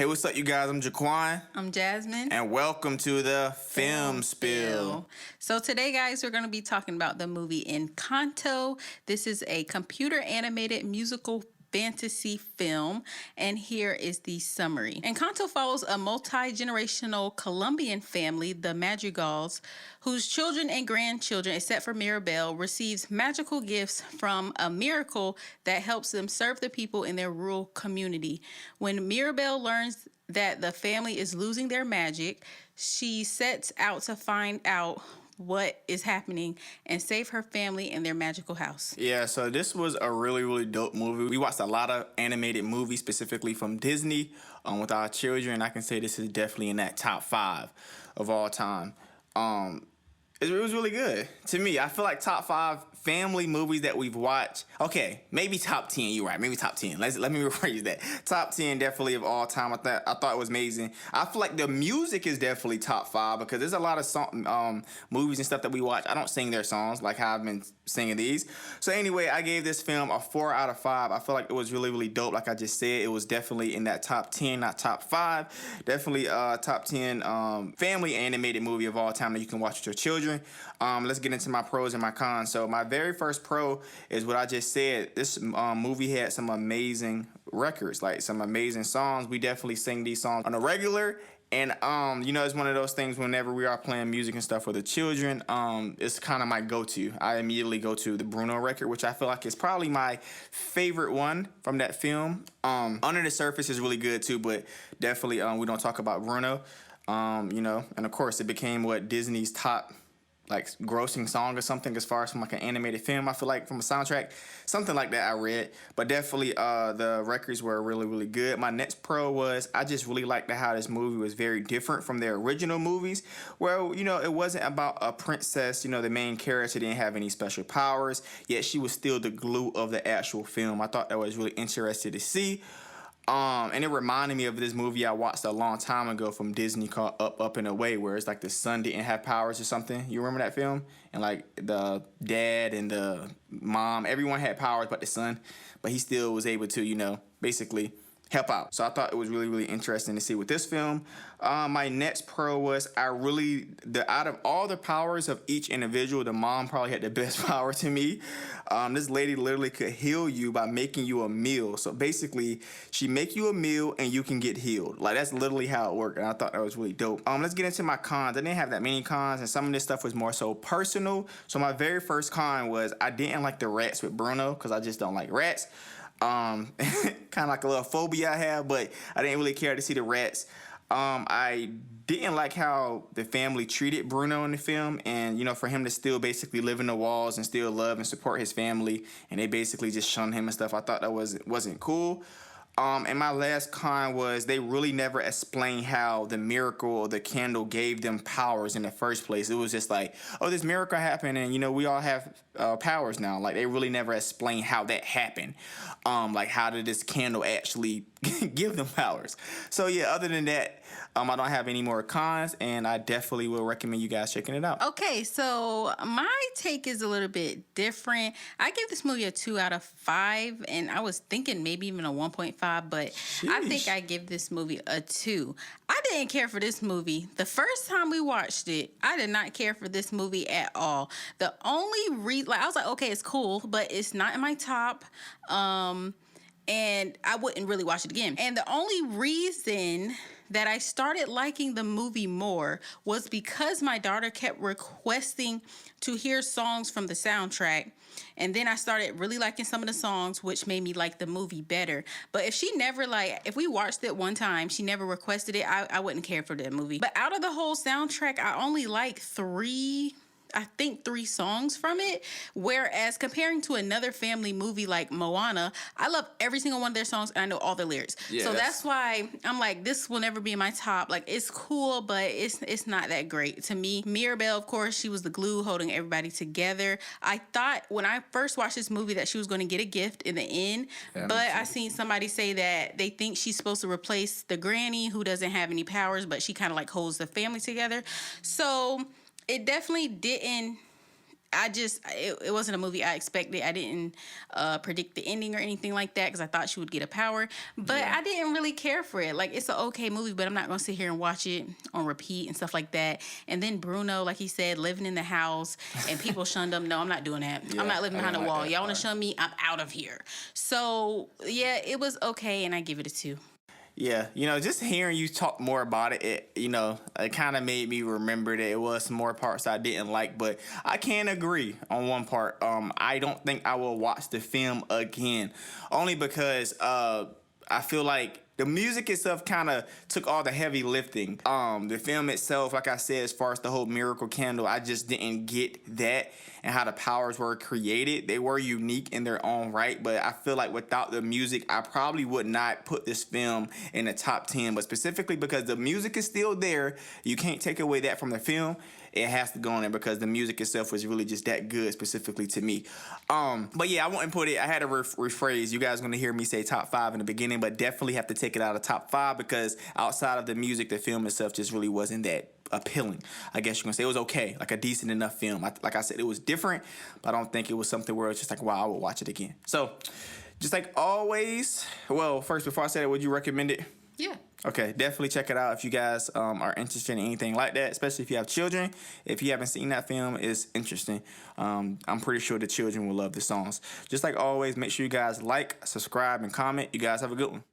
Hey, what's up, you guys? I'm Jaquan. I'm Jasmine. And welcome to the Film Spill. So today, guys, we're going to be talking about the movie Encanto. This is a computer animated musical fantasy film, and here is the summary. Encanto follows a multi-generational Colombian family, the Madrigals, whose children and grandchildren, except for Mirabel, receives magical gifts from a miracle that helps them serve the people in their rural community. When Mirabel learns that the family is losing their magic, she sets out to find out what is happening and save her family and their magical house. Yeah, so this was a really dope movie. We watched a lot of animated movies, specifically from Disney, with our children. I can say this is definitely in that top 5 of all time. It was really good to me. I feel like top 5 family movies that we've watched. Okay, maybe top 10. You're right. Maybe top 10. Let me rephrase that. Top 10 definitely of all time. I thought it was amazing. I feel like the music is definitely top 5 because there's a lot of movies and stuff that we watch. I don't sing their songs like how I've been singing these. So anyway, I gave this film a 4 out of 5. I feel like it was really dope. Like I just said, it was definitely in that top 10, not top 5. Definitely top 10 family animated movie of all time that you can watch with your children. Let's get into my pros and my cons. So my very first pro is what I just said. This movie had some amazing records, like some amazing songs. We definitely sing these songs on a regular. And, it's one of those things whenever we are playing music and stuff for the children, it's kind of my go-to. I immediately go to the Bruno record, which I feel like is probably my favorite one from that film. Under the Surface is really good too, but definitely we don't talk about Bruno. And of course it became Disney's top grossing song or something as far as from an animated film. I feel like from a soundtrack, something like that I read. But definitely the records were really good. My next pro was I just really liked how this movie was very different from their original movies, where it wasn't about a princess. The main character didn't have any special powers, yet she was still the glue of the actual film. I thought that was really interesting to see. And it reminded me of this movie I watched a long time ago from Disney called Up and Away, where it's like the son didn't have powers or something. You remember that film? And like the dad and the mom, everyone had powers but the son, but he still was able to, basically help out. So I thought it was really interesting to see with this film. My next pro was out of all the powers of each individual, the mom probably had the best power to me. This lady literally could heal you by making you a meal. So basically, she make you a meal and you can get healed. Like that's literally how it worked, and I thought that was really dope. Let's get into my cons. I didn't have that many cons, and some of this stuff was more so personal. So my very first con was I didn't like the rats with Bruno because I just don't like rats. Kind of like a little phobia I have, but I didn't really care to see the rats. I didn't like how the family treated Bruno in the film, and for him to still basically live in the walls and still love and support his family, and they basically just shun him and stuff. I thought that wasn't cool. And my last con was they really never explained how the miracle or the candle gave them powers in the first place. It was just like, oh, this miracle happened and, we all have powers now. Like, they really never explained how that happened. Like, how did this candle actually give them powers? So, yeah, other than that, I don't have any more cons, and I definitely will recommend you guys checking it out. Okay, so my take is a little bit different. I give this movie a 2 out of 5, and I was thinking maybe even a 1.5, but Sheesh. I think I give this movie a 2. I didn't care for this movie. The first time we watched it, I did not care for this movie at all. The only I was like, okay, it's cool, but it's not in my top. And I wouldn't really watch it again. And the only reason that I started liking the movie more was because my daughter kept requesting to hear songs from the soundtrack. And then I started really liking some of the songs, which made me like the movie better. But if if we watched it one time, she never requested it, I wouldn't care for the movie. But out of the whole soundtrack, I only like 3 songs from it, whereas comparing to another family movie like Moana, I love every single one of their songs and I know all the lyrics. Yeah, so that's why I'm like, this will never be in my top. Like, it's cool, but it's not that great to me. Mirabel, of course, she was the glue holding everybody together. I thought when I first watched this movie that she was going to get a gift in the end, but I seen somebody say that they think she's supposed to replace the granny who doesn't have any powers, but she kind of like holds the family together. So it definitely didn't it wasn't a movie I expected. I didn't predict the ending or anything like that because I thought she would get a power, but I didn't really care for it. Like, it's an okay movie, but I'm not gonna sit here and watch it on repeat and stuff like that. And then Bruno, like he said, living in the house and people shunned him. No, I'm not doing that. Yeah, I'm not living I behind a didn't like wall. that Y'all want part. to shun me? I'm out of here. So yeah, it was okay, and I give it a 2. Yeah, just hearing you talk more about it kind of made me remember that it was some more parts I didn't like, but I can agree on one part. I don't think I will watch the film again, only because I feel like the music itself kind of took all the heavy lifting. The film itself, like I said, as far as the whole miracle candle, I just didn't get that and how the powers were created. They were unique in their own right, but I feel like without the music, I probably would not put this film in the top 10. But specifically because the music is still there, you can't take away that from the film. It has to go in there because the music itself was really just that good, specifically to me. But yeah, I wouldn't put it. I had to rephrase. You guys are gonna hear me say top 5 in the beginning, but definitely have to take it out of top 5 because outside of the music, the film itself just really wasn't that appealing. I guess you can say it was okay, like a decent enough film. Like I said, it was different, but I don't think it was something where it's just like, wow, I would watch it again. So, just like always, well, first before I say that, would you recommend it? Yeah. Okay, definitely check it out if you guys are interested in anything like that, especially if you have children. If you haven't seen that film, it's interesting. I'm pretty sure the children will love the songs. Just like always, make sure you guys like, subscribe, and comment. You guys have a good one.